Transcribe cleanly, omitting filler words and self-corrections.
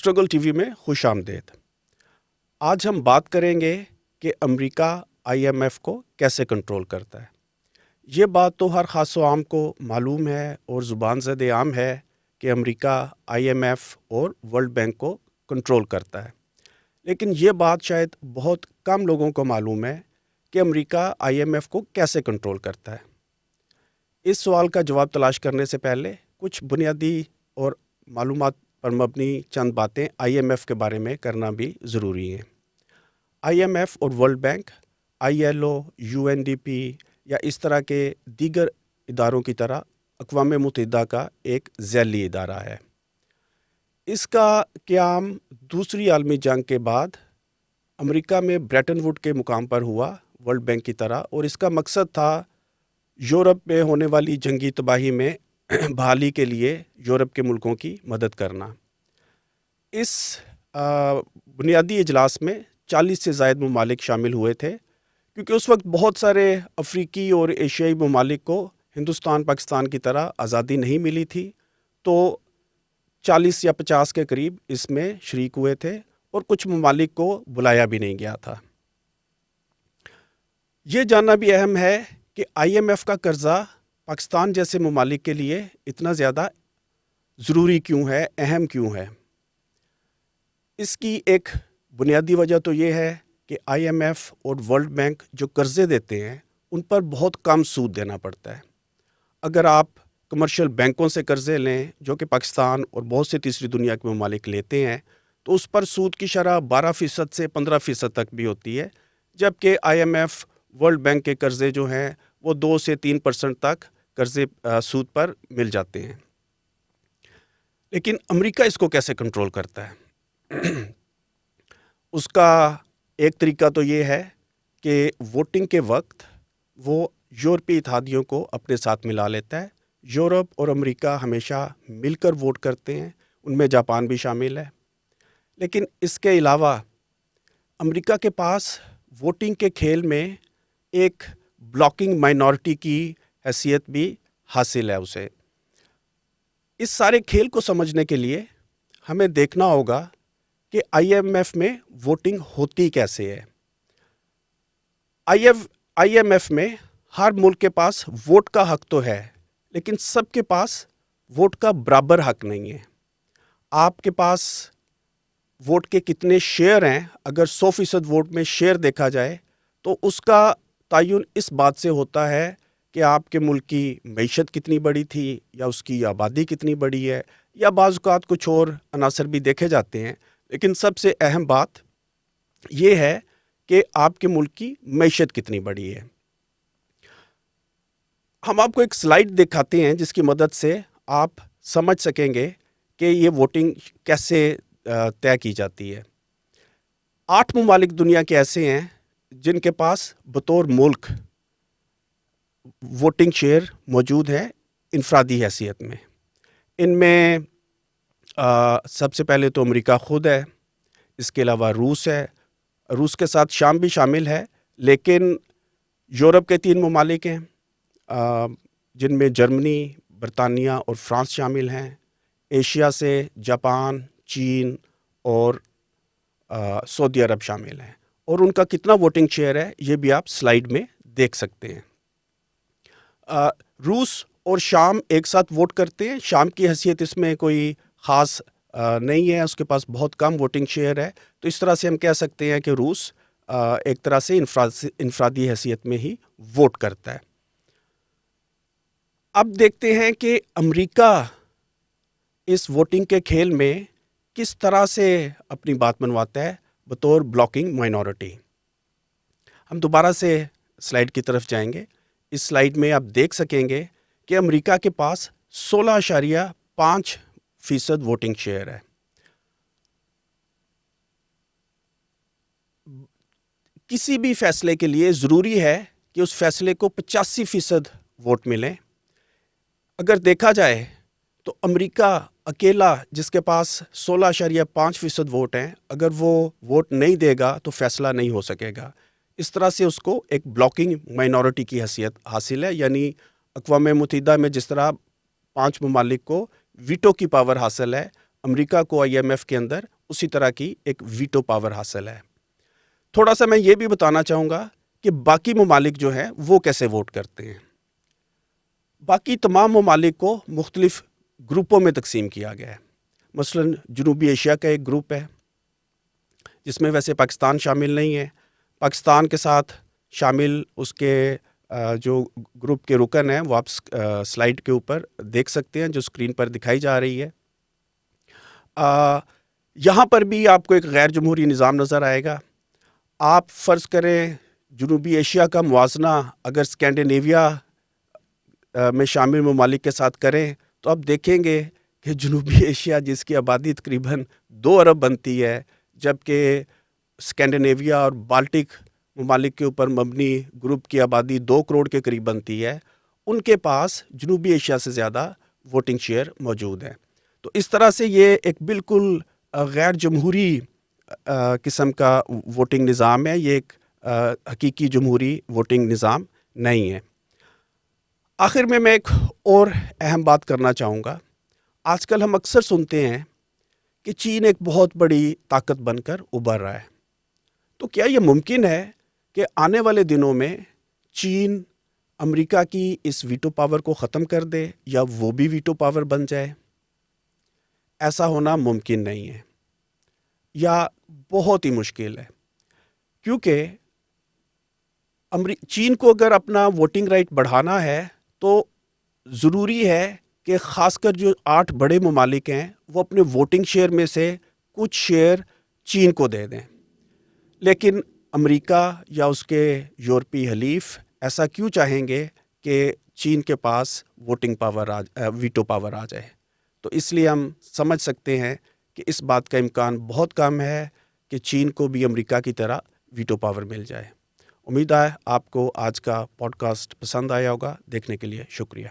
Struggle TV में खुश आमदेद। आज हम बात करेंगे कि अमेरिका आईएमएफ को कैसे कंट्रोल करता है। ये बात तो हर ख़ास व आम को मालूम है और ज़ुबान ज़द आम है कि अमेरिका आईएमएफ और वर्ल्ड बैंक को कंट्रोल करता है, लेकिन ये बात शायद बहुत कम लोगों को मालूम है कि अमेरिका आईएमएफ को कैसे कंट्रोल करता है। इस सवाल का जवाब तलाश करने से पहले कुछ बुनियादी और मालूमात पर मबनी चंद बातें आईएमएफ के बारे में करना भी ज़रूरी है। आईएमएफ और वर्ल्ड बैंक आईएलओ, यूएनडीपी या इस तरह के दीगर इदारों की तरह अक़वाम मुत्तहिदा का एक ज़ैली इदारा है। इसका क़याम दूसरी आलमी जंग के बाद अमेरिका में ब्रेटन वुड के मुकाम पर हुआ, वर्ल्ड बैंक की तरह, और इसका मकसद था यूरोप में होने वाली जंगी तबाही में बहाली के लिए यूरोप के मुल्कों की मदद करना। इस बुनियादी इजलास में 40 से ज़ायद ममालिक शामिल हुए थे, क्योंकि उस वक्त बहुत सारे अफ्रीकी और एशियाई ममालिक को हिंदुस्तान पाकिस्तान की तरह आज़ादी नहीं मिली थी, तो 40 या 50 के करीब इसमें शरीक हुए थे और कुछ ममालिक को बुलाया भी नहीं गया था। ये जानना भी अहम है कि आईएमएफ का कर्ज़ा पाकिस्तान जैसे ममालिक के लिए इतना ज़्यादा ज़रूरी क्यों है, अहम क्यों है। इसकी एक बुनियादी वजह तो ये है कि आईएमएफ और वर्ल्ड बैंक जो कर्ज़े देते हैं उन पर बहुत कम सूद देना पड़ता है। अगर आप कमर्शियल बैंकों से कर्ज़े लें, जो कि पाकिस्तान और बहुत से तीसरी दुनिया के ममालिक लेते हैं, तो उस पर सूद की शरह 12% से 15% तक भी होती है, जबकि आईएमएफ, वर्ल्ड बैंक के कर्ज़े जो हैं वो 2 से 3% तक कर्ज़े सूद पर मिल जाते हैं। लेकिन अमेरिका इसको कैसे कंट्रोल करता है? उसका एक तरीका तो ये है कि वोटिंग के वक्त वो यूरोपीय इत्तेहादियों को अपने साथ मिला लेता है। यूरोप और अमेरिका हमेशा मिलकर वोट करते हैं, उनमें जापान भी शामिल है। लेकिन इसके अलावा अमेरिका के पास वोटिंग के खेल में एक ब्लॉकिंग माइनॉरिटी की हैसियत भी हासिल है उसे। इस सारे खेल को समझने के लिए हमें देखना होगा कि आईएमएफ में वोटिंग होती कैसे है। आईएमएफ में हर मुल्क के पास वोट का हक तो है, लेकिन सबके पास वोट का बराबर हक नहीं है। आपके पास वोट के कितने शेयर हैं, अगर 100% वोट में शेयर देखा जाए तो उसका तयन इस बात से होता है कि आपके मुल्क की मईशत कितनी बड़ी थी, या उसकी आबादी कितनी बड़ी है, या बाज़ औक़ात कुछ और अनासर भी देखे जाते हैं। लेकिन सबसे अहम बात यह है कि आपके मुल्क की मईशत कितनी बड़ी है। हम आपको एक स्लाइड दिखाते हैं जिसकी मदद से आप समझ सकेंगे कि ये वोटिंग कैसे तय की जाती है। 8 ममालिक दुनिया के ऐसे हैं जिनके पास बतौर मुल्क वोटिंग शेयर मौजूद है इनफरादी हैसियत में। इनमें सबसे पहले तो अमेरिका ख़ुद है, इसके अलावा रूस है, रूस के साथ शाम भी शामिल है, लेकिन यूरोप के 3 ममालिक हैं जिनमें जर्मनी, बरतानिया और फ्रांस शामिल हैं। एशिया से जापान, चीन और सऊदी अरब शामिल हैं, और उनका कितना वोटिंग शेयर है ये भी आप स्लाइड में देख सकते हैं। रूस और शाम एक साथ वोट करते हैं। शाम की हैसियत इसमें कोई ख़ास नहीं है, उसके पास बहुत कम वोटिंग शेयर है, तो इस तरह से हम कह सकते हैं कि रूस एक तरह से इनफरादी हैसियत में ही वोट करता है। अब देखते हैं कि अमेरिका इस वोटिंग के खेल में किस तरह से अपनी बात मनवाता है बतौर ब्लॉकिंग माइनॉरिटी। हम दोबारा से स्लाइड की तरफ जाएंगे। इस स्लाइड में आप देख सकेंगे कि अमेरिका के पास 16.5% वोटिंग शेयर है। किसी भी फैसले के लिए ज़रूरी है कि उस फैसले को 85% वोट मिलें। अगर देखा जाए तो अमेरिका अकेला जिसके पास 16.5% वोट हैं, अगर वो वोट नहीं देगा तो फैसला नहीं हो सकेगा। इस तरह से उसको एक ब्लॉकिंग माइनॉरिटी की हैसियत हासिल है, यानी अक़वाम मुत्तहिदा में जिस तरह 5 ममालिक को वीटो की पावर हासिल है, امریکہ کو IMF کے اندر اسی طرح کی ایک ویٹو پاور حاصل ہے۔ تھوڑا سا میں یہ بھی بتانا چاہوں گا کہ باقی ممالک جو ہیں وہ کیسے ووٹ کرتے ہیں۔ باقی تمام ممالک کو مختلف گروپوں میں تقسیم کیا گیا ہے۔ مثلا جنوبی ایشیا کا ایک گروپ ہے جس میں ویسے پاکستان شامل نہیں ہے۔ پاکستان کے ساتھ شامل اس کے جو گروپ کے رکن ہیں وہ آپ سلائیڈ کے اوپر دیکھ سکتے ہیں جو اسکرین پر دکھائی جا رہی ہے۔ یہاں پر بھی آپ کو ایک غیر جمہوری نظام نظر آئے گا۔ آپ فرض کریں جنوبی ایشیا کا موازنہ اگر اسکینڈینیویا میں شامل ممالک کے ساتھ کریں تو آپ دیکھیں گے کہ جنوبی ایشیا جس کی آبادی تقریباً 2 ارب بنتی ہے، جبکہ اسکینڈینیویا اور بالٹک ممالک کے اوپر مبنی گروپ کی آبادی 2 کروڑ کے قریب بنتی ہے، ان کے پاس جنوبی ایشیا سے زیادہ ووٹنگ شیئر موجود ہے۔ تو اس طرح سے یہ ایک بالکل غیر جمہوری قسم کا ووٹنگ نظام ہے، یہ ایک حقیقی جمہوری ووٹنگ نظام نہیں ہے۔ آخر میں ایک اور اہم بات کرنا چاہوں گا۔ آج کل ہم اکثر سنتے ہیں کہ چین ایک بہت بڑی طاقت بن کر ابھر رہا ہے۔ تو کیا یہ ممکن ہے کہ آنے والے دنوں میں چین امریکہ کی اس ویٹو پاور کو ختم کر دے یا وہ بھی ویٹو پاور بن جائے؟ ایسا ہونا ممکن نہیں ہے یا بہت ہی مشکل ہے، کیونکہ چین کو اگر اپنا ووٹنگ رائٹ بڑھانا ہے تو ضروری ہے کہ خاص کر جو 8 بڑے ممالک ہیں وہ اپنے ووٹنگ شیئر میں سے کچھ شیئر چین کو دے دیں۔ لیکن امریکہ یا اس کے یورپی حلیف ایسا کیوں چاہیں گے کہ چین کے پاس ویٹو پاور آ جائے؟ تو اس لیے ہم سمجھ سکتے ہیں کہ اس بات کا امکان بہت کم ہے کہ چین کو بھی امریکہ کی طرح ویٹو پاور مل جائے۔ امید ہے آپ کو آج کا پوڈ کاسٹ پسند آیا ہوگا۔ دیکھنے کے لیے شکریہ۔